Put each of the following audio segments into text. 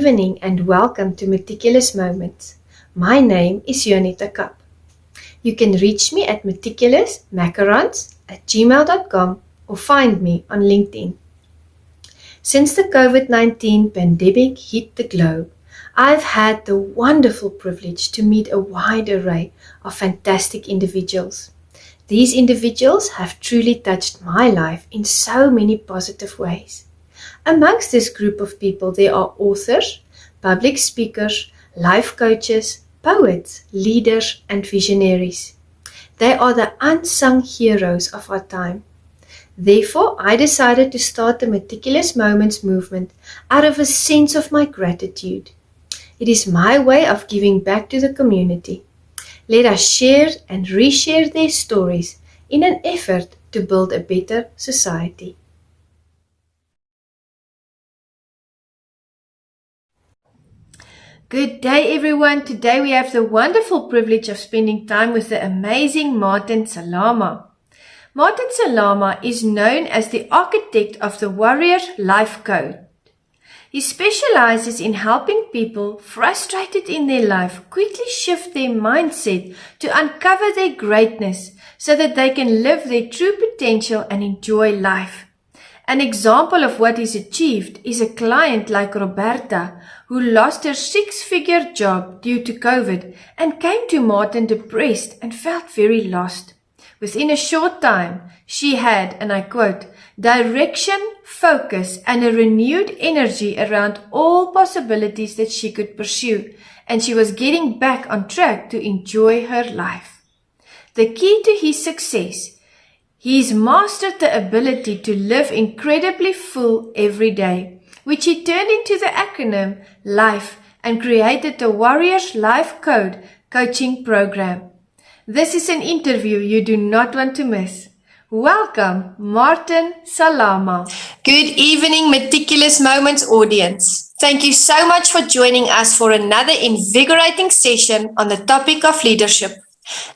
evening and welcome to Meticulous Moments. My name is Juanita Kapp. You can reach me at meticulousmacarons@gmail.com or find me on LinkedIn. Since the COVID-19 pandemic hit the globe, I've had the wonderful privilege to meet a wide array of fantastic individuals. These individuals have truly touched my life in so many positive ways. Amongst this group of people, there are authors, public speakers, life coaches, poets, leaders, and visionaries. They are the unsung heroes of our time. Therefore, I decided to start the Meticulous Moments movement out of a sense of my gratitude. It is my way of giving back to the community. Let us share and reshare their stories in an effort to build a better society. Good day, everyone. Today we have the wonderful privilege of spending time with the amazing Martin Salama. Martin Salama is known as the architect of the Warrior Life Code. He specializes in helping people frustrated in their life quickly shift their mindset to uncover their greatness so that they can live their true potential and enjoy life. An example of what is achieved is a client like Roberta, who lost her six-figure job due to COVID and came to Martin depressed and felt very lost. Within a short time, she had, and I quote, direction, focus, and a renewed energy around all possibilities that she could pursue, and she was getting back on track to enjoy her life. The key to his success: he's mastered the ability to live incredibly full every day, which he turned into the acronym LIFE and created the Warriors Life Code coaching program. This is an interview you do not want to miss. Welcome, Martin Salama. Good evening, Meticulous Moments audience. Thank you so much for joining us for another invigorating session on the topic of leadership.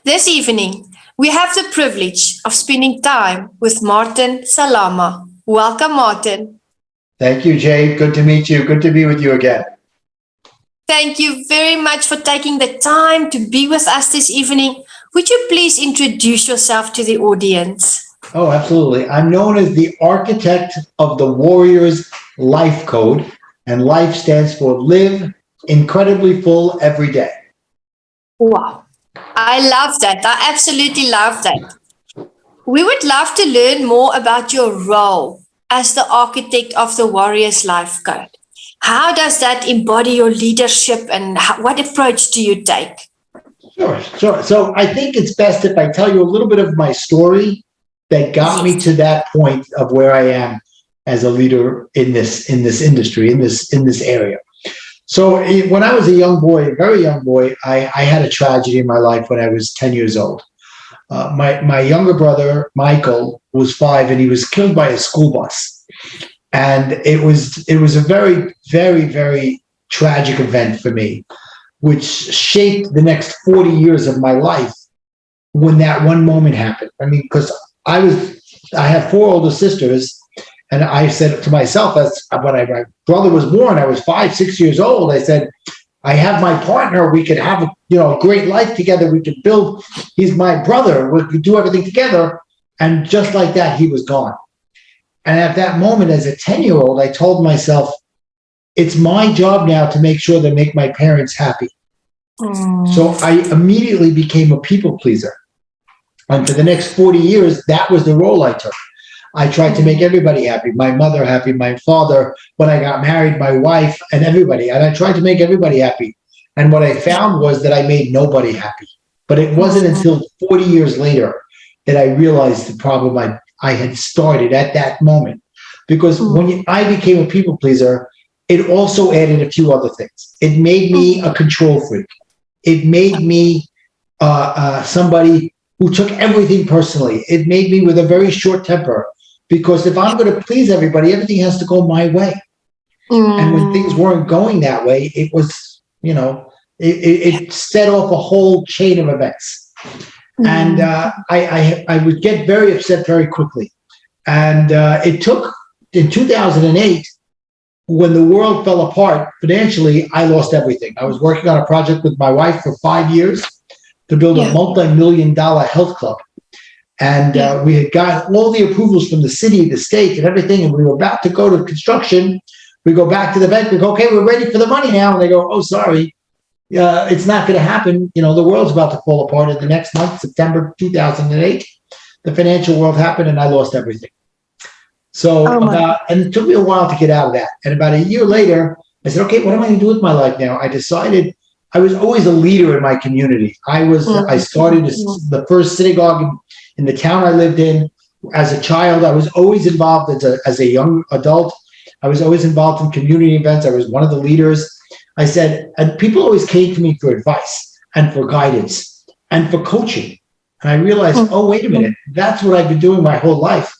This evening, we have the privilege of spending time with Martin Salama. Welcome, Martin. Thank you, Jay. Good to meet you. Good to be with you again. Thank you very much for taking the time to be with us this evening. Would you please introduce yourself to the audience? Oh, absolutely. I'm known as the architect of the Warriors Life Code, and life stands for live incredibly full every day. Wow. I love that. I absolutely love that. We would love to learn more about your role as the architect of the Warriors Life Code. How does that embody your leadership, and what approach do you take? Sure. So I think it's best if I tell you a little bit of my story that got me to that point of where I am as a leader in this industry, in this area. So when I was a young boy, a very young boy, I had a tragedy in my life when I was 10 years old. My younger brother, Michael, was 5, and he was killed by a school bus. And it was a very, very, very tragic event for me, which shaped the next 40 years of my life when that one moment happened. I mean, because I have 4 older sisters, and I said to myself, as when my brother was born, I was 5, 6 years old. I said, I have my partner. We could have a great life together. We could build. He's my brother. We could do everything together. And just like that, he was gone. And at that moment, as a 10-year-old, I told myself, it's my job now to make sure that make my parents happy. So I immediately became a people pleaser. And for the next 40 years, that was the role I took. I tried to make everybody happy, my mother happy, my father, when I got married, my wife, and everybody. And I tried to make everybody happy. And what I found was that I made nobody happy. But it wasn't until 40 years later that I realized the problem I had started at that moment. Because when I became a people pleaser, it also added a few other things. It made me a control freak. It made me somebody who took everything personally. It made me with a very short temper. Because if I'm going to please everybody, everything has to go my way. And when things weren't going that way, it was, it set off a whole chain of events. And I would get very upset very quickly. And it took, in 2008, when the world fell apart financially, I lost everything. I was working on a project with my wife for 5 years to build a multi-million-dollar health club. And we had got all the approvals from the city, the state, and everything. And we were about to go to construction. We go back to the bank. We go, okay, we're ready for the money now. And they go, oh, sorry, it's not going to happen. You know, the world's about to fall apart in the next month, September 2008. The financial world happened, and I lost everything. So and it took me a while to get out of that. And about a year later, I said, okay, what am I going to do with my life now? I decided I was always a leader in my community. I started the first synagogue in the town I lived in. As a child, I was always involved as a young adult. I was always involved in community events. I was one of the leaders. I said, and people always came to me for advice and for guidance and for coaching. And I realized, oh, wait a minute, that's what I've been doing my whole life.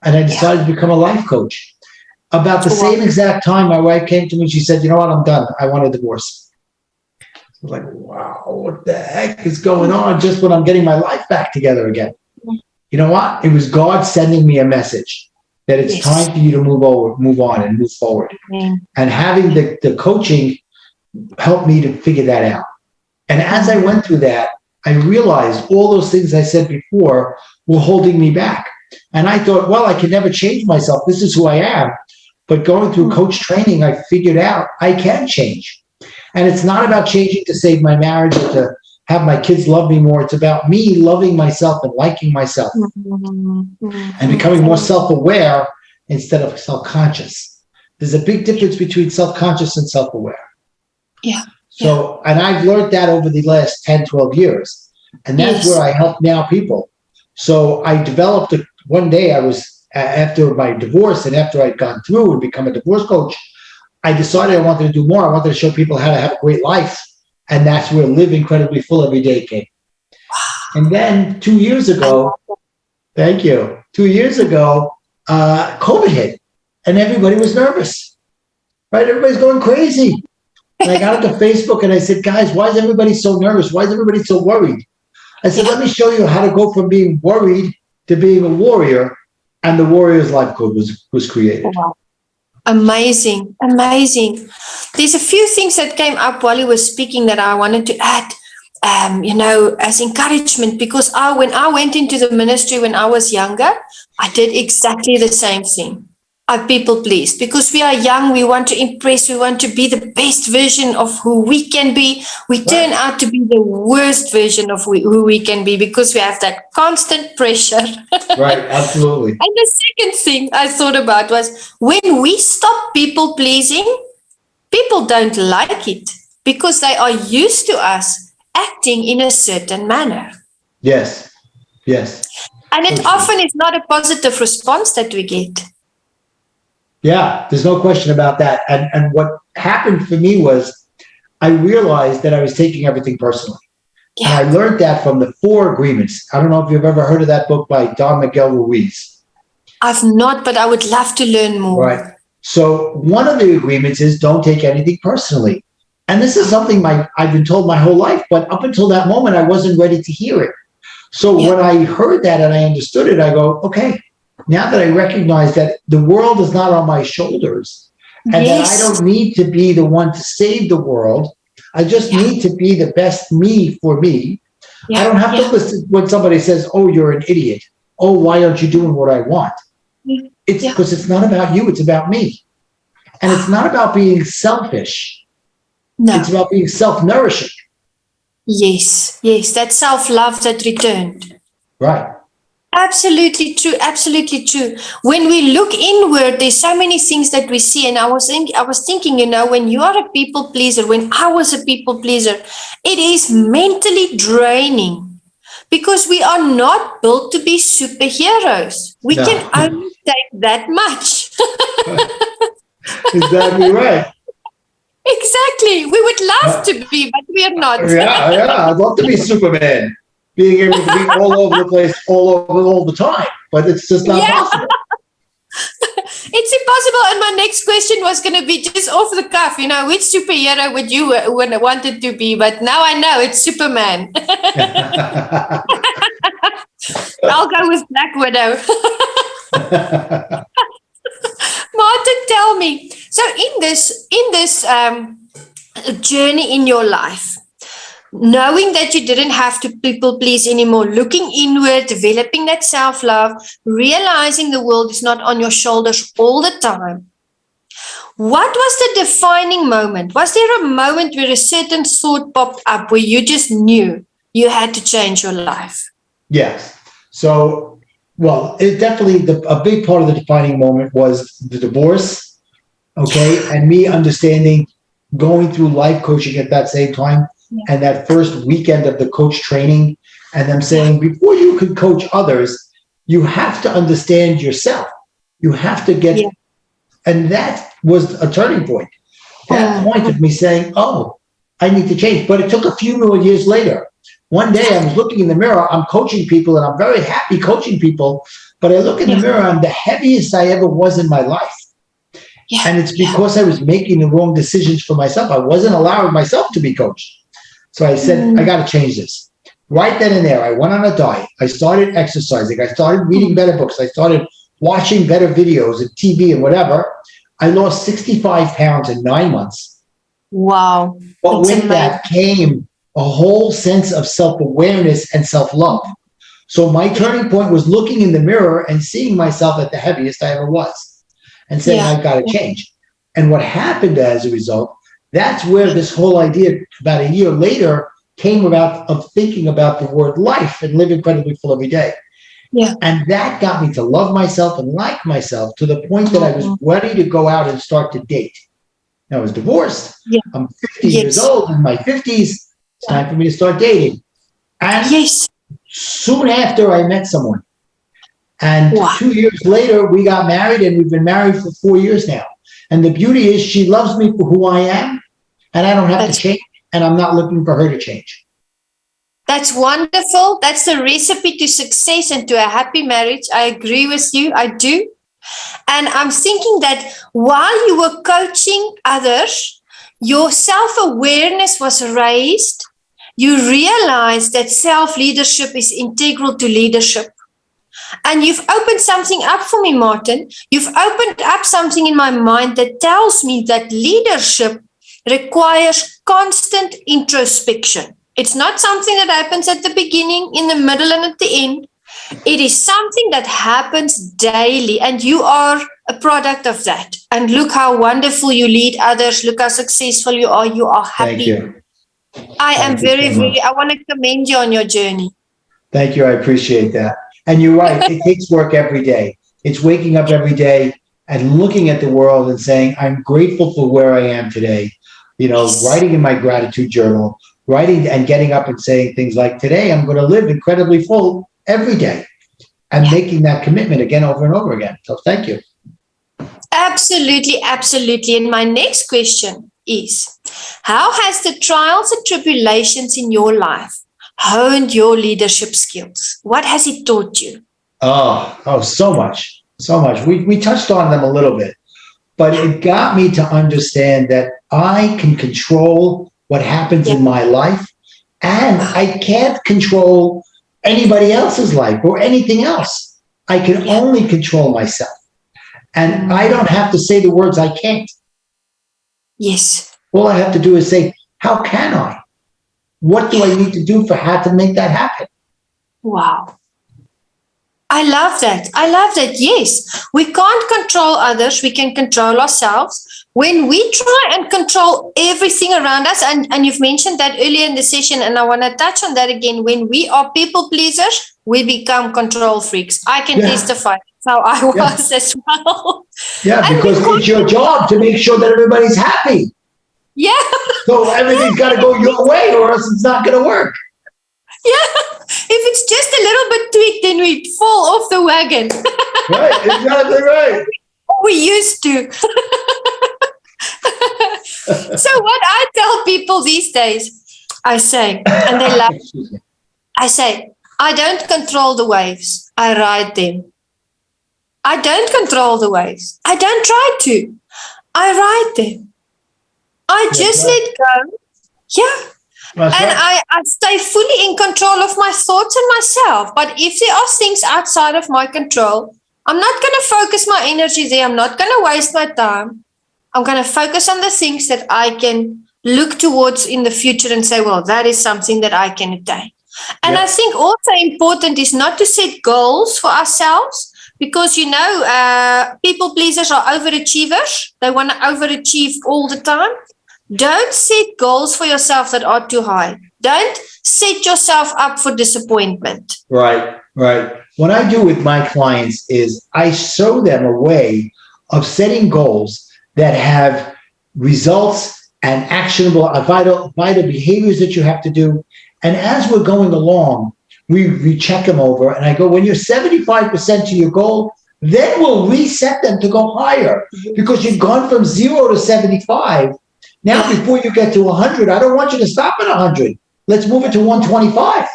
And I decided to become a life coach. About the same exact time, my wife came to me and she said, you know what, I'm done. I want a divorce. I was like, wow, what the heck is going on just when I'm getting my life back together again? You know what? It was God sending me a message that it's time for you to move on and move forward. And having the coaching helped me to figure that out. And as I went through that, I realized all those things I said before were holding me back. And I thought, well, I can never change myself. This is who I am. But going through coach training, I figured out I can change. And it's not about changing to save my marriage or to have my kids love me more. It's about me loving myself and liking myself and becoming more self-aware instead of self-conscious. There's a big difference between self-conscious and self-aware. So, and I've learned that over the last 10, 12 years. And that's where I help now people. So I developed one day I was, after my divorce and after I'd gone through and become a divorce coach, I decided I wanted to do more. I wanted to show people how to have a great life. And that's where Live Incredibly Full Every Day came. And then 2 years ago, thank you, 2 years ago, COVID hit and everybody was nervous, right? Everybody's going crazy. And I got onto Facebook and I said, guys, why is everybody so nervous? Why is everybody so worried? I said, let me show you how to go from being worried to being a warrior. And the Warrior's Life Code was created. Wow. Amazing. Amazing. There's a few things that came up while you were speaking that I wanted to add, as encouragement, because when I went into the ministry when I was younger, I did exactly the same thing. I people pleased because we are young. We want to impress. We want to be the best version of who we can be. We turn out to be the worst version of who we can be because we have that constant pressure. Right, absolutely. And the second thing I thought about was when we stop people pleasing, people don't like it because they are used to us acting in a certain manner. Yes. And it often is not a positive response that we get. Yeah, there's no question about that. And what happened for me was I realized that I was taking everything personally. And I learned that from the 4 Agreements. I don't know if you've ever heard of that book by Don Miguel Ruiz. I've not, but I would love to learn more. Right. So one of the agreements is don't take anything personally. And this is something I've been told my whole life, but up until that moment, I wasn't ready to hear it. So when I heard that and I understood it, I go, okay. Now that I recognize that the world is not on my shoulders and that I don't need to be the one to save the world, I just need to be the best me for me. I don't have to listen when somebody says, oh, you're an idiot. Oh, why aren't you doing what I want? It's because it's not about you. It's about me. And it's not about being selfish. No. It's about being self-nourishing. Yes. That self-love that returned. Right. Absolutely true. Absolutely true. When we look inward, there's so many things that we see. And I was thinking, when you are a people pleaser, when I was a people pleaser, it is mentally draining because we are not built to be superheroes. We can only take that much. Exactly right. Exactly. We would love to be, but we are not. Yeah. I'd love to be Superman. Being able to be all over the place, all the time, but it's just not possible. It's impossible. And my next question was going to be just off the cuff, which superhero would you wanted to be? But now I know it's Superman. I'll go with Black Widow. Martin, tell me. So in this journey in your life, knowing that you didn't have to people please anymore, looking inward, developing that self-love, realizing the world is not on your shoulders all the time. What was the defining moment? Was there a moment where a certain thought popped up where you just knew you had to change your life? Yes. So, well, it definitely, a big part of the defining moment was the divorce, okay, and me understanding, going through life coaching at that same time, and that first weekend of the coach training, and them saying, before you can coach others, you have to understand yourself. You have to get, and that was a turning point. That point of me saying, oh, I need to change. But it took a few more years later. One day I was looking in the mirror, I'm coaching people, and I'm very happy coaching people, but I look in the mirror, I'm the heaviest I ever was in my life. And it's because I was making the wrong decisions for myself. I wasn't allowing myself to be coached. So I said, I got to change this. Right then and there, I went on a diet. I started exercising. I started reading better books. I started watching better videos and TV and whatever. I lost 65 pounds in 9 months. Wow. But with that came a whole sense of self-awareness and self-love. So my turning point was looking in the mirror and seeing myself at the heaviest I ever was and saying, I've got to change. And what happened as a result, that's where this whole idea about a year later came about, of thinking about the word life and live incredibly full every day. And that got me to love myself and like myself to the point that I was ready to go out and start to date. Now I was divorced. I'm 50 years old, in my 50s. It's time for me to start dating. And soon after I met someone. And 2 years later, we got married, and we've been married for 4 years now. And the beauty is she loves me for who I am, and I don't have to change, and I'm not looking for her to change. That's wonderful. That's the recipe to success and to a happy marriage. I agree with you. I do. And I'm thinking that while you were coaching others, your self-awareness was raised. You realized that self-leadership is integral to leadership. And you've opened something up for me, Martin. You've opened up something in my mind that tells me that leadership requires constant introspection. It's not something that happens at the beginning, in the middle, and at the end. It is something that happens daily, and you are a product of that. And look how wonderful you lead others. Look how successful you are. You are happy. Thank you. I am I want to commend you on your journey. Thank you. I appreciate that. And you're right. It takes work every day. It's waking up every day and looking at the world and saying, I'm grateful for where I am today. You know, writing in my gratitude journal, writing and getting up and saying things like, today I'm going to live incredibly full every day, and making that commitment again over and over again. So thank you. Absolutely, absolutely. And my next question is, how has the trials and tribulations in your life honed your leadership skills? What has it taught you? Oh, so much, so much. We touched on them a little bit, but it got me to understand that I can control what happens in my life, and I can't control anybody else's life or anything else. I can only control myself. And I don't have to say the words I can't. Yes. All I have to do is say, how can I? What do I need to do for how to make that happen? Wow. I love that. I love that. Yes. We can't control others. We can control ourselves. When we try and control everything around us, and you've mentioned that earlier in the session, and I want to touch on that again, when we are people pleasers, we become control freaks. I can testify. That's how I was as well. Yeah, and because it's your job to make sure that everybody's happy. Yeah. So everything's got to go your way, or else it's not going to work. Yeah. If it's just a little bit tweaked, then we fall off the wagon. Right, exactly right. We used to. So what I tell people these days, I say, and they laugh, I say, I don't control the waves. I ride them. I don't control the waves. I don't try to. I ride them. I just let go. Yeah. And I stay fully in control of my thoughts and myself. But if there are things outside of my control, I'm not going to focus my energy there. I'm not going to waste my time. I'm going to focus on the things that I can look towards in the future and say, well, that is something that I can attain. And I think also important is not to set goals for ourselves because, people pleasers are overachievers. They want to overachieve all the time. Don't set goals for yourself that are too high. Don't set yourself up for disappointment. Right. What I do with my clients is I show them a way of setting goals that have results and actionable, vital behaviors that you have to do. And as we're going along, we check them over. And I go, when you're 75% to your goal, then we'll reset them to go higher because you've gone from 0 to 75. Now, before you get to 100, I don't want you to stop at 100. Let's move it to 125.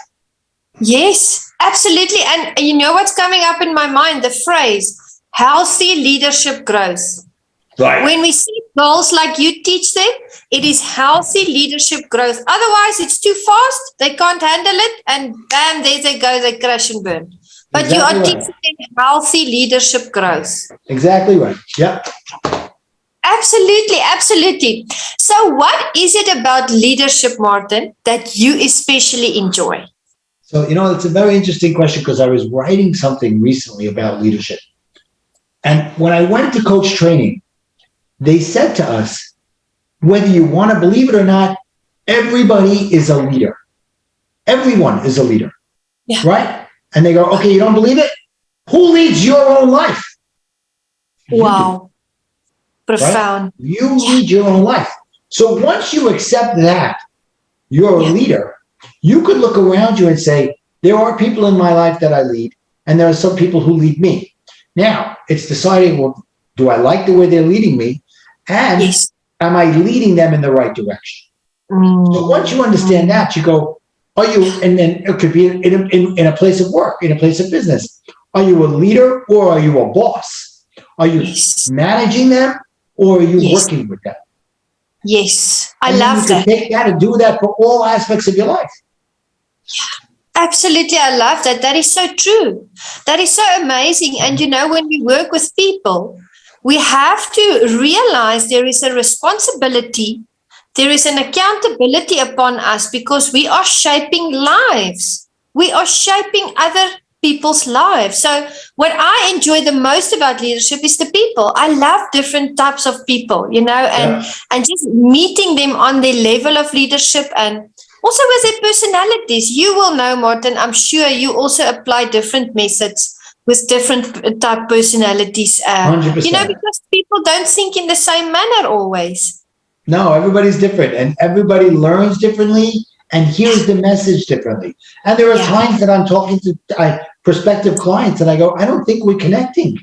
Yes, absolutely. And you know what's coming up in my mind? The phrase, healthy leadership growth. Right. When we see goals like you teach them, it is healthy leadership growth. Otherwise, it's too fast. They can't handle it. And bam, there they go. They crash and burn. But exactly, you are teaching them healthy leadership growth. Exactly right. Yep. Absolutely. So what is it about leadership, Martin, that you especially enjoy? So, it's a very interesting question because I was writing something recently about leadership. And when I went to coach training, they said to us, whether you want to believe it or not, everybody is a leader. Everyone is a leader. Yeah. Right? And they go, okay, you don't believe it? Who leads your own life? Wow. Profound. Right? You lead your own life. So once you accept that you're a leader, you could look around you and say, there are people in my life that I lead, and there are some people who lead me. Now, it's deciding, well, do I like the way they're leading me? And am I leading them in the right direction? So once you understand that, you go, are you, and then it could be in a place of work, in a place of business. Are you a leader or are you a boss? Are you managing them or are you working with them? Yes, I love that. You can take that and do that for all aspects of your life. Absolutely, I love that. That is so true. That is so amazing. And when we work with people, we have to realize there is a responsibility, there is an accountability upon us because we are shaping lives. We are shaping other people's lives. So what I enjoy the most about leadership is the people. I love different types of people, and just meeting them on their level of leadership and also with their personalities. You will know, Martin, I'm sure you also apply different methods with different type personalities, 100%. Because people don't think in the same manner always. No, everybody's different and everybody learns differently and hears the message differently. And there are times that I'm talking to prospective clients and I go, I don't think we're connecting.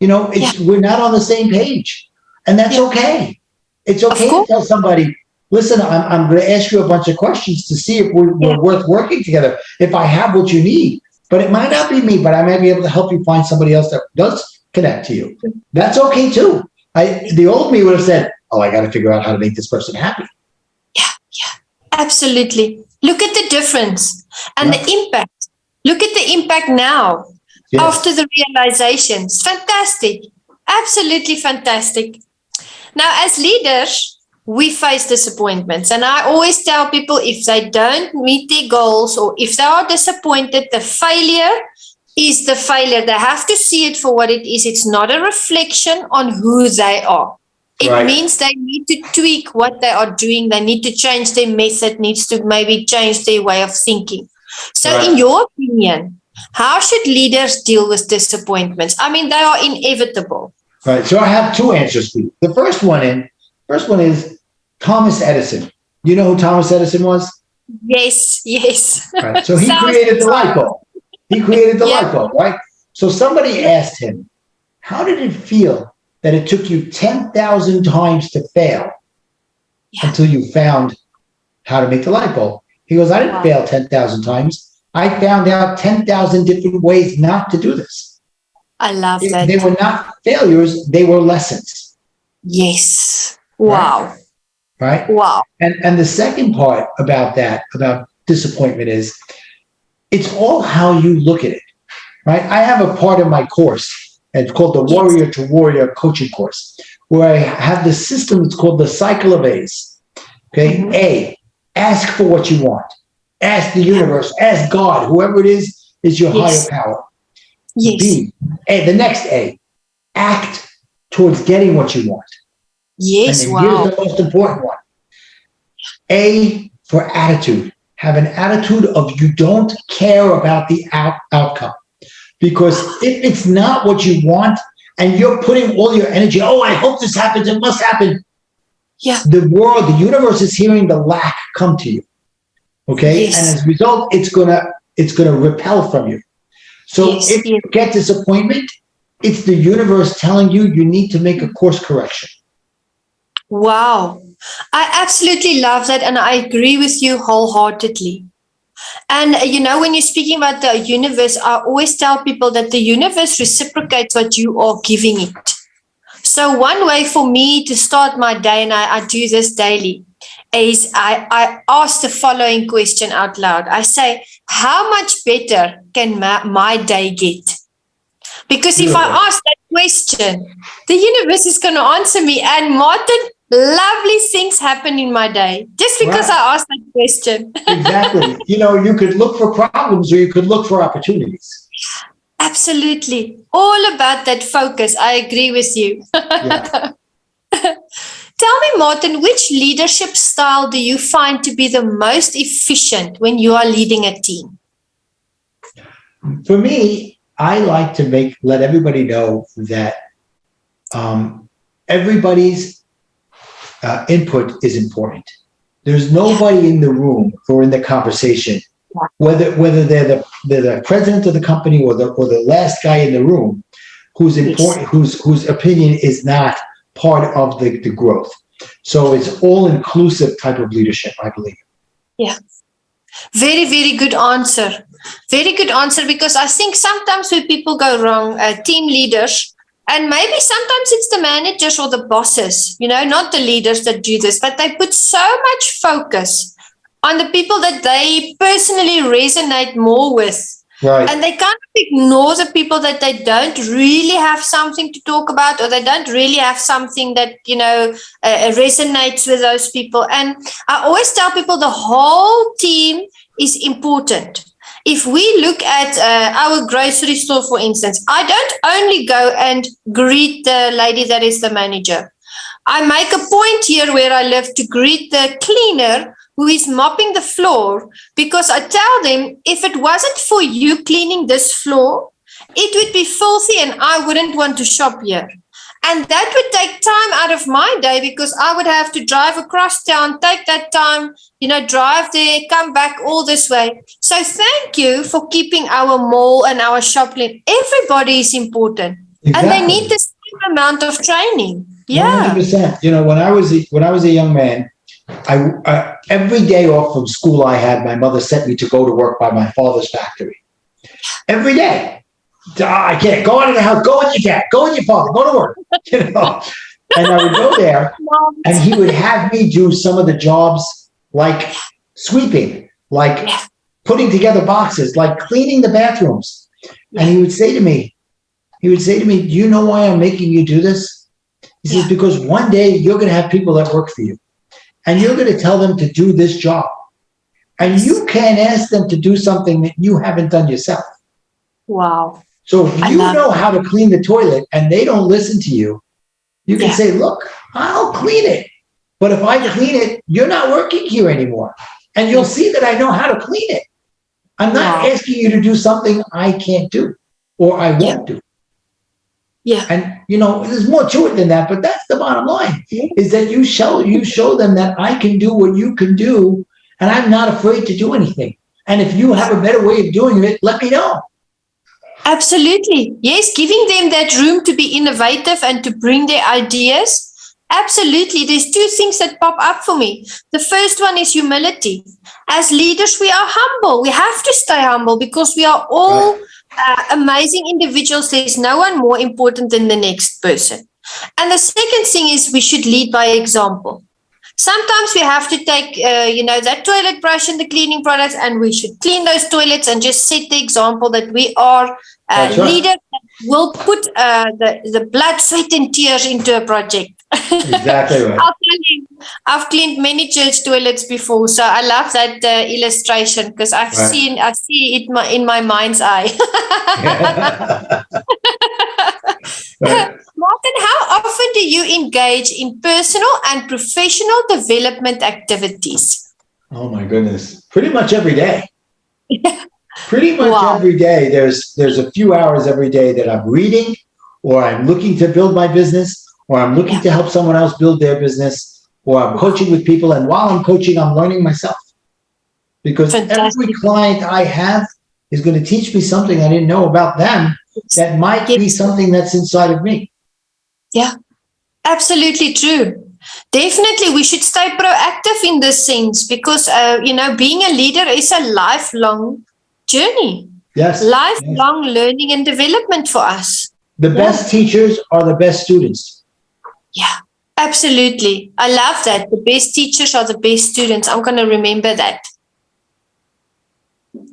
We're not on the same page. And that's okay. It's okay to tell somebody, listen, I'm going to ask you a bunch of questions to see if we're worth working together, if I have what you need. But it might not be me, but I might be able to help you find somebody else that does connect to you. That's okay too. The old me would have said, oh, I got to figure out how to make this person happy. Yeah, absolutely. Look at the difference and the impact. Look at the impact now after the realizations. Fantastic. Absolutely fantastic. Now, as leaders, we face disappointments. And I always tell people if they don't meet their goals or if they are disappointed, the failure is the failure. They have to see it for what it is. It's not a reflection on who they are. It means they need to tweak what they are doing. They need to change their method, needs to maybe change their way of thinking. So in your opinion, how should leaders deal with disappointments? I mean, they are inevitable. Right. So I have two answers for you. The first one is Thomas Edison. You know who Thomas Edison was? Yes. Right. So he created the light bulb. Light bulb, right? So somebody asked him, how did it feel that it took you 10,000 times to fail until you found how to make the light bulb? He goes, I didn't fail 10,000 times. I found out 10,000 different ways not to do this. I love that. They were not failures. They were lessons. Yes. Wow. Right? Wow. And the second part about disappointment is it's all how you look at it, right? I have a part of my course, and it's called the Warrior to Warrior coaching course, where I have this system that's called the cycle of A's. Okay, A, ask for what you want. Ask the universe, ask God, whoever it is your higher power. Yes. B, A, the next A, act towards getting what you want. Yes, and then wow. here's the most important one. A, for attitude. Have an attitude of you don't care about the outcome. Because if it's not what you want and you're putting all your energy, oh, I hope this happens, it must happen. Yeah. The world, the universe is hearing the lack come to you. Okay? Yes. And as a result, it's gonna repel from you. So Yes, if you get disappointment, it's the universe telling you you need to make a course correction. Wow. I absolutely love that, and I agree with you wholeheartedly. And when you're speaking about the universe, I always tell people that the universe reciprocates what you are giving it. So one way for me to start my day, and I do this daily, is I ask the following question out loud. I say, how much better can my day get? Because if I ask that question, the universe is going to answer me. And Martin, lovely things happen in my day just because I asked that question. Exactly. You could look for problems or you could look for opportunities. Absolutely. All about that focus. I agree with you. Yeah. Tell me, Martin, which leadership style do you find to be the most efficient when you are leading a team? For me, I like to let everybody know that everybody's input is important. There's nobody in the room or in the conversation, whether they're the president of the company or the last guy in the room, who's important, whose opinion is not part of the growth. So it's all-inclusive type of leadership, I believe. Yeah. Very, very good answer. Very good answer, because I think sometimes where people go wrong, team leaders, and maybe sometimes it's the managers or the bosses, not the leaders that do this, but they put so much focus on the people that they personally resonate more with. Right. And they kind of ignore the people that they don't really have something to talk about, or they don't really have something that, resonates with those people. And I always tell people the whole team is important. If we look at our grocery store, for instance, I don't only go and greet the lady that is the manager. I make a point here where I live to greet the cleaner who is mopping the floor, because I tell them, if it wasn't for you cleaning this floor, it would be filthy and I wouldn't want to shop here. And that would take time out of my day, because I would have to drive across town, take that time, drive there, come back all this way. So thank you for keeping our mall and our shop clean. Everybody is important. Exactly. And they need the same amount of training. Yeah. 100%. When I was a young man, I every day off from school I had, my mother sent me to go to work by my father's factory. Every day. I can't go out of the house. Go with your dad. Go with your father. Go to work. And I would go there, and he would have me do some of the jobs, like sweeping, like putting together boxes, like cleaning the bathrooms. And he would say to me, do you know why I'm making you do this? He says, because one day you're going to have people that work for you, and you're going to tell them to do this job. And you can't ask them to do something that you haven't done yourself. Wow. So if you know how to clean the toilet and they don't listen to you, you can say, look, I'll clean it. But if I clean it, you're not working here anymore. And you'll see that I know how to clean it. I'm not asking you to do something I can't do or I won't do. Yeah. And, there's more to it than that, but that's the bottom line, is that you show them that I can do what you can do, and I'm not afraid to do anything. And if you have a better way of doing it, let me know. Absolutely. Yes, giving them that room to be innovative and to bring their ideas. Absolutely. There's two things that pop up for me. The first one is humility. As leaders, we are humble. We have to stay humble, because we are all amazing individuals. There's no one more important than the next person. And the second thing is we should lead by example. Sometimes we have to take, that toilet brush and the cleaning products, and we should clean those toilets and just set the example that we are leaders that will put the blood, sweat, and tears into a project. Exactly right. I'll tell you, I've cleaned many church toilets before, so I love that illustration because I see it in my mind's eye. Right. Martin, how often do you engage in personal and professional development activities? Oh my goodness. Pretty much every day. Pretty much Wow. every day. There's a few hours every day that I'm reading, or I'm looking to build my business, or I'm looking to help someone else build their business, or I'm coaching with people. And while I'm coaching, I'm learning myself. Because every client I have is going to teach me something I didn't know about them that might be something that's inside of me. Yeah, absolutely true. Definitely, we should stay proactive in this sense because, being a leader is a lifelong journey. Yes. Lifelong learning and development for us. The best teachers are the best students. Yeah, absolutely. I love that. The best teachers are the best students. I'm going to remember that. Sure.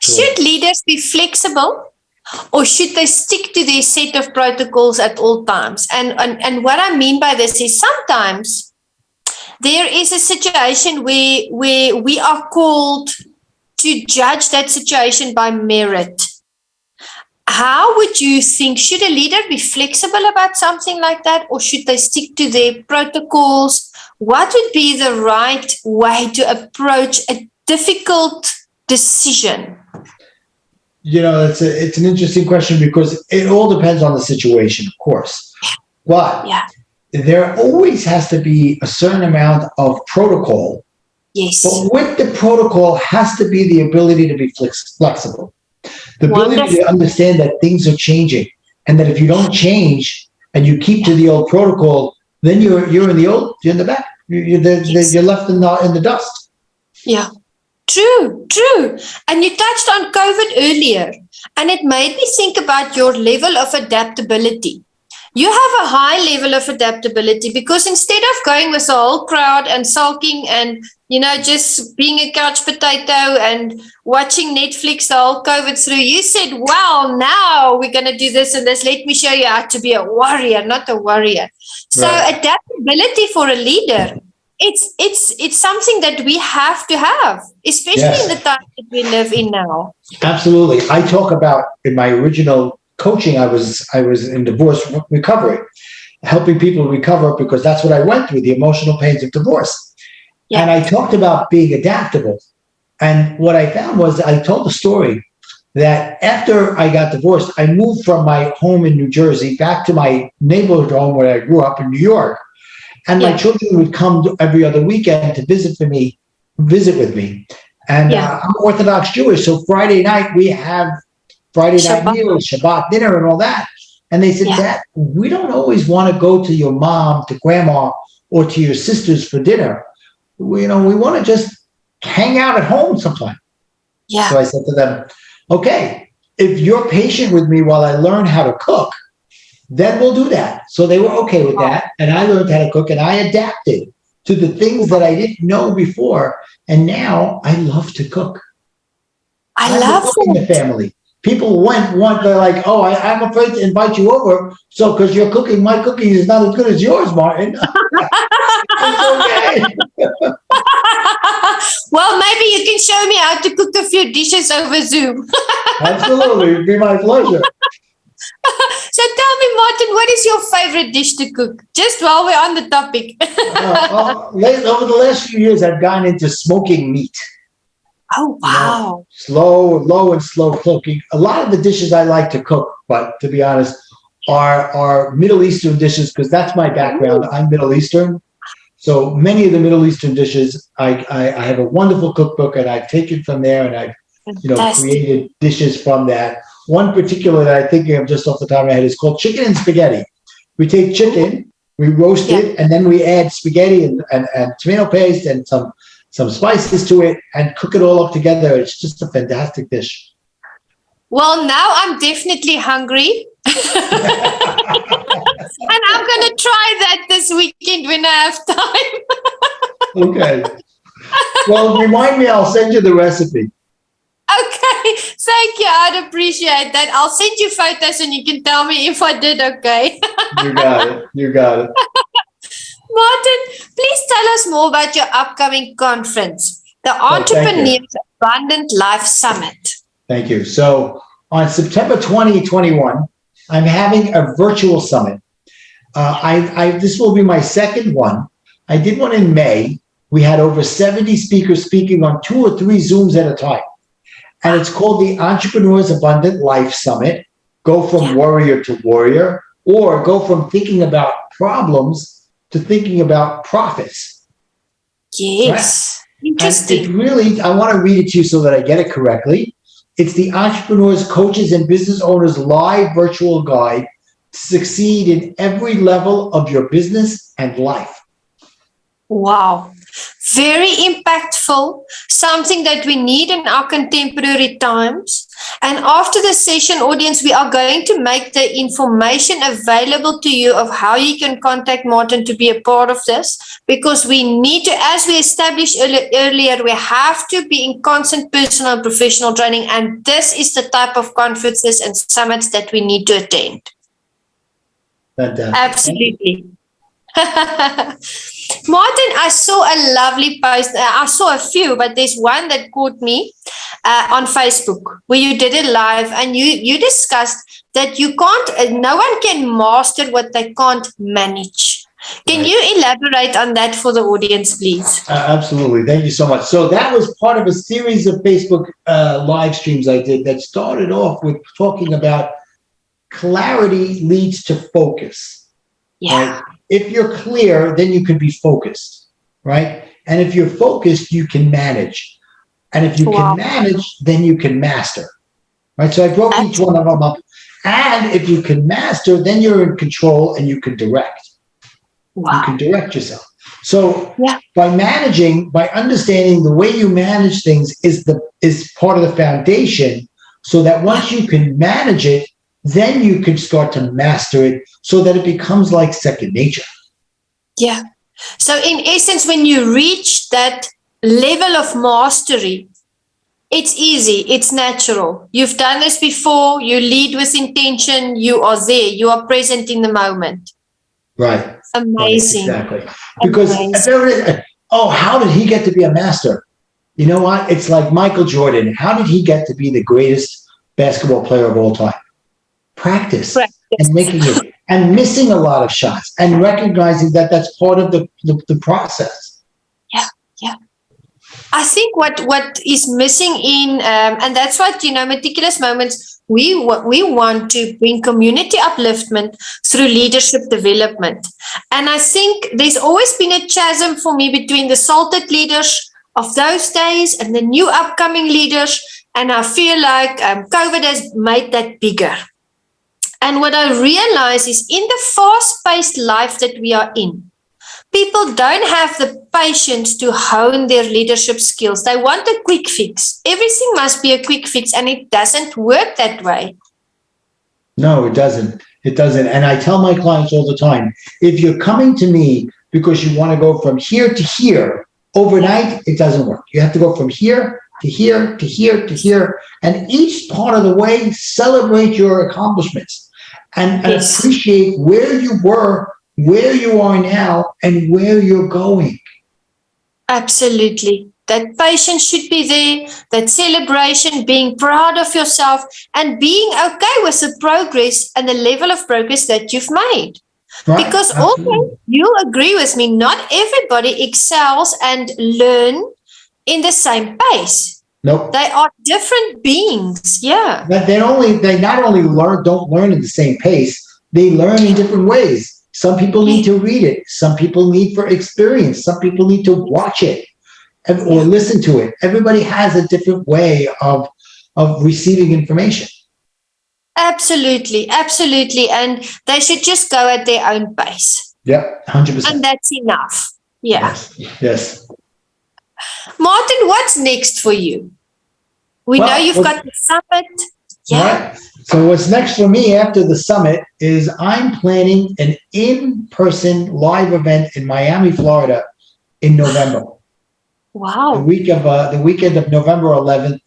Should leaders be flexible, or should they stick to their set of protocols at all times? And what I mean by this is sometimes there is a situation where we are called to judge that situation by merit. How would you think, should a leader be flexible about something like that, or should they stick to their protocols? What would be the right way to approach a difficult decision? It's an interesting question because it all depends on the situation, of course. But there always has to be a certain amount of protocol. Yes. But with the protocol has to be the ability to be flexible. The ability to understand that things are changing, and that if you don't change and you keep to the old protocol, then you're in the back. You're left in the dust. Yeah. True. And you touched on COVID earlier, and it made me think about your level of adaptability. You have a high level of adaptability because instead of going with the whole crowd and sulking and, just being a couch potato and watching Netflix the whole COVID through, you said, well, now we're going to do this and this. Let me show you how to be a warrior, not a worrier. So adaptability for a leader, it's something that we have to have, especially in the time that we live in now. Absolutely. I talk about in my original coaching, I was in divorce recovery, helping people recover because that's what I went through, the emotional pains of divorce. Yeah. And I talked about being adaptable. And what I found was I told the story that after I got divorced, I moved from my home in New Jersey back to my neighborhood home where I grew up in New York. And my children would come every other weekend to visit with me. And I'm Orthodox Jewish, so Friday night we have Friday night meals, Shabbat dinner, and all that. And they said, Dad, we don't always want to go to your mom, to grandma, or to your sisters for dinner. We want to just hang out at home sometime. Yeah. So I said to them, okay, if you're patient with me while I learn how to cook, then we'll do that. So they were okay with that. And I learned how to cook, and I adapted to the things that I didn't know before. And now I love to cook. I love cooking the family. People they're like, oh, I'm afraid to invite you over. So, because you're cooking, my cooking is not as good as yours, Martin. It's okay. Well, maybe you can show me how to cook a few dishes over Zoom. Absolutely. It'd be my pleasure. So tell me, Martin, what is your favorite dish to cook? Just while we're on the topic. Over the last few years, I've gone into smoking meat. Oh, wow. Low and slow cooking. A lot of the dishes I like to cook, but to be honest, are Middle Eastern dishes because that's my background. I'm Middle Eastern. So many of the Middle Eastern dishes, I have a wonderful cookbook, and I've taken from there, and I've created dishes from that. One particular that I'm thinking of just off the top of my head is called chicken and spaghetti. We take chicken, we roast it, and then we add spaghetti and tomato paste and some spices to it and cook it all up together. It's just a fantastic dish. Well, now I'm definitely hungry. And I'm going to try that this weekend when I have time. Okay. Well, remind me, I'll send you the recipe. Okay. Thank you. I'd appreciate that. I'll send you photos and you can tell me if I did okay. You got it. Martin, please tell us more about your upcoming conference, the Entrepreneur's Abundant Life Summit. Thank you. So on September 2021, I'm having a virtual summit. This will be my second one. I did one in May. We had over 70 speakers speaking on 2 or 3 Zooms at a time. And it's called the Entrepreneur's Abundant Life Summit. Go from warrior to warrior, or go from thinking about problems to thinking about profits. Yes. Right? Interesting. And it really, I want to read it to you so that I get it correctly. It's the entrepreneurs, coaches, and business owners live virtual guide to succeed in every level of your business and life. Wow. Very impactful, something that we need in our contemporary times. And after the session, audience, we are going to make the information available to you of how you can contact Martin to be a part of this, because we need to, as we established earlier, we have to be in constant personal and professional training. And this is the type of conferences and summits that we need to attend. Fantastic. Absolutely. Martin, I saw a lovely post. I saw a few, but there's one that caught me on Facebook where you did it live, and you discussed that you can't, no one can master what they can't manage. Can you elaborate on that for the audience, please? Absolutely. Thank you so much. So that was part of a series of Facebook live streams I did that started off with talking about clarity leads to focus. Yeah. Right? If you're clear, then you can be focused, right? And if you're focused, you can manage. And if you can manage, then you can master, right? So I broke each one of them up. And if you can master, then you're in control and you can direct. You can direct yourself. So by managing, by understanding the way you manage things is part of the foundation, so that once you can manage it, then you can start to master it so that it becomes like second nature. Yeah. So in essence, when you reach that level of mastery, it's easy, it's natural. You've done this before, you lead with intention, you are there, you are present in the moment. Right. Amazing. Right, exactly. Because how did he get to be a master? You know what? It's like Michael Jordan. How did he get to be the greatest basketball player of all time? Practice. And making it, and missing a lot of shots, and recognizing that that's part of the process. Yeah. I think what is missing in, and that's what, Meticulous Moments, we want to bring community upliftment through leadership development. And I think there's always been a chasm for me between the salted leaders of those days and the new upcoming leaders. And I feel like COVID has made that bigger. And what I realize is, in the fast-paced life that we are in, people don't have the patience to hone their leadership skills. They want a quick fix. Everything must be a quick fix, and it doesn't work that way. No, it doesn't. It doesn't. And I tell my clients all the time, if you're coming to me because you want to go from here to here overnight, it doesn't work. You have to go from here to here to here to here. And each part of the way, celebrate your accomplishments. And appreciate where you were, where you are now, and where you're going. Absolutely. That patience should be there, that celebration, being proud of yourself, and being okay with the progress and the level of progress that you've made. Right. Because also, you agree with me, not everybody excels and learn in the same pace. Nope. They are different beings. Yeah. They not only don't learn at the same pace, they learn in different ways. Some people need to read it. Some people need for experience. Some people need to watch it or listen to it. Everybody has a different way of receiving information. Absolutely. Absolutely. And they should just go at their own pace. Yep. 100%. And that's enough. Yeah. Yes. Martin, what's next for you? We know you've got the summit. Yeah. Right. So what's next for me after the summit is I'm planning an in-person live event in Miami, Florida in November. Wow. The weekend of November 11th,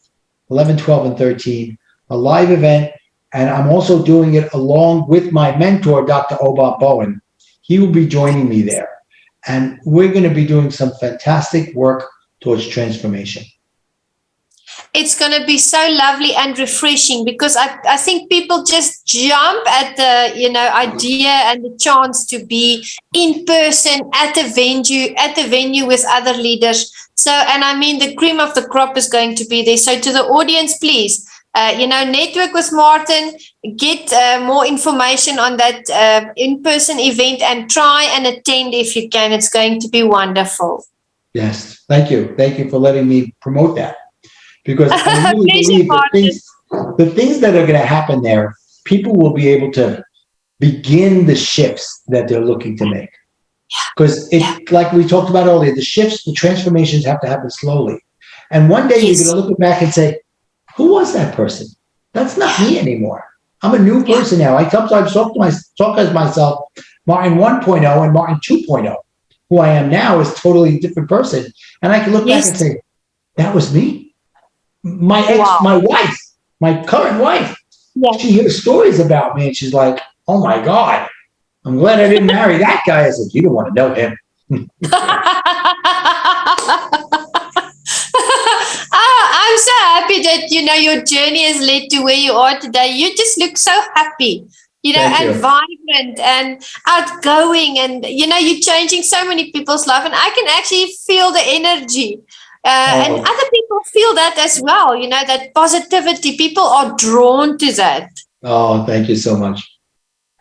11, 12, and 13, a live event. And I'm also doing it along with my mentor, Dr. Obot Bowen. He will be joining me there. And we're going to be doing some fantastic work towards transformation. It's going to be so lovely and refreshing, because I think people just jump at the, idea and the chance to be in person at the venue with other leaders. So, and I mean, the cream of the crop is going to be there. So to the audience, please, network with Martin, get more information on that in-person event, and try and attend if you can. It's going to be wonderful. Yes. Thank you. Thank you for letting me promote that. Because I really believe the things that are going to happen there, people will be able to begin the shifts that they're looking to make. Because like we talked about earlier, the shifts, the transformations have to happen slowly. And one day you're going to look back and say, who was that person? That's not me anymore. I'm a new person now. I sometimes talk as myself, Martin 1.0 and Martin 2.0. Who I am now is totally a different person. And I can look back and say, that was me. My wife, my current wife, she hears stories about me and she's like, oh my God, I'm glad I didn't marry that guy. I said, you don't want to know him. I'm so happy that, your journey has led to where you are today. You just look so happy, and vibrant and outgoing. And, you're changing so many people's life. And I can actually feel the energy. And other people feel that as well, that positivity. People are drawn to that. Oh, thank you so much.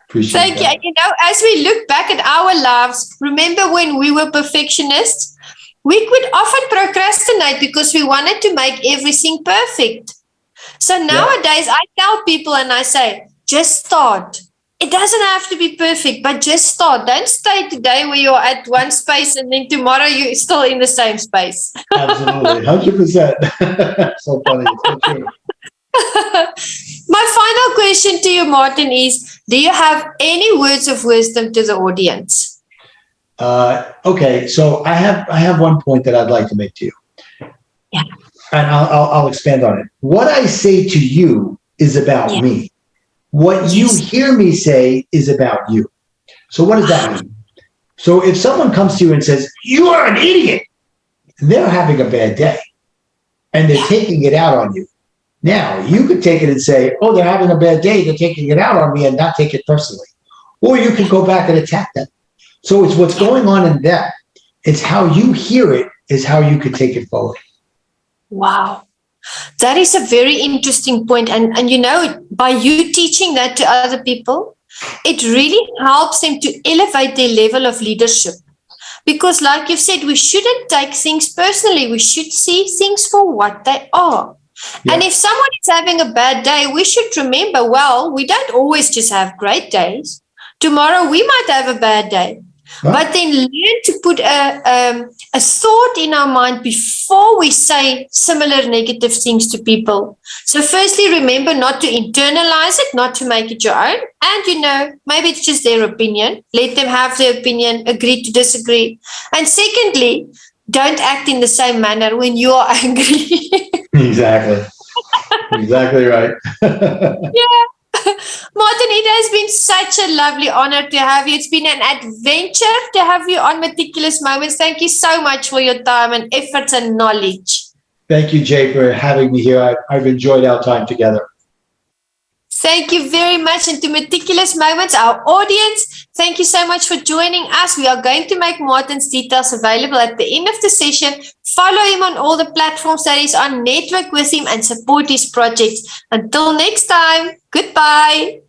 Appreciate that. Thank you. As we look back at our lives, remember when we were perfectionists? We could often procrastinate because we wanted to make everything perfect. So nowadays, I tell people and I say, just start. It doesn't have to be perfect, but just start. Don't stay today where you're at one space and then tomorrow you're still in the same space. Absolutely, 100%. So funny. So true. My final question to you, Martin, is, do you have any words of wisdom to the audience? Okay, so I have one point that I'd like to make to you. Yeah. And I'll expand on it. What I say to you is about me. What you hear me say is about you. So what does that mean? So if someone comes to you and says, you are an idiot, they're having a bad day and they're taking it out on you. Now, you could take it and say, oh, they're having a bad day, they're taking it out on me, and not take it personally. Or you can go back and attack them. So it's what's going on in them. It's how you hear it is how you could take it forward. Wow. That is a very interesting point. And by you teaching that to other people, it really helps them to elevate their level of leadership. Because like you've said, we shouldn't take things personally. We should see things for what they are. Yeah. And if someone is having a bad day, we should remember, well, we don't always just have great days. Tomorrow we might have a bad day. Huh? But then learn to put a thought in our mind before we say similar negative things to people. So firstly, remember not to internalize it, not to make it your own. And, maybe it's just their opinion. Let them have their opinion, agree to disagree. And secondly, don't act in the same manner when you are angry. Exactly. Exactly right. Yeah. Martin, it has been such a lovely honor to have you. It's been an adventure to have you on Meticulous Moments. Thank you so much for your time and efforts and knowledge. Thank you, Jay, for having me here. I've enjoyed our time together. Thank you very much. And to Meticulous Moments, our audience, thank you so much for joining us. We are going to make Martin's details available at the end of the session. Follow him on all the platforms that he's on, network with him, and support his projects. Until next time, goodbye.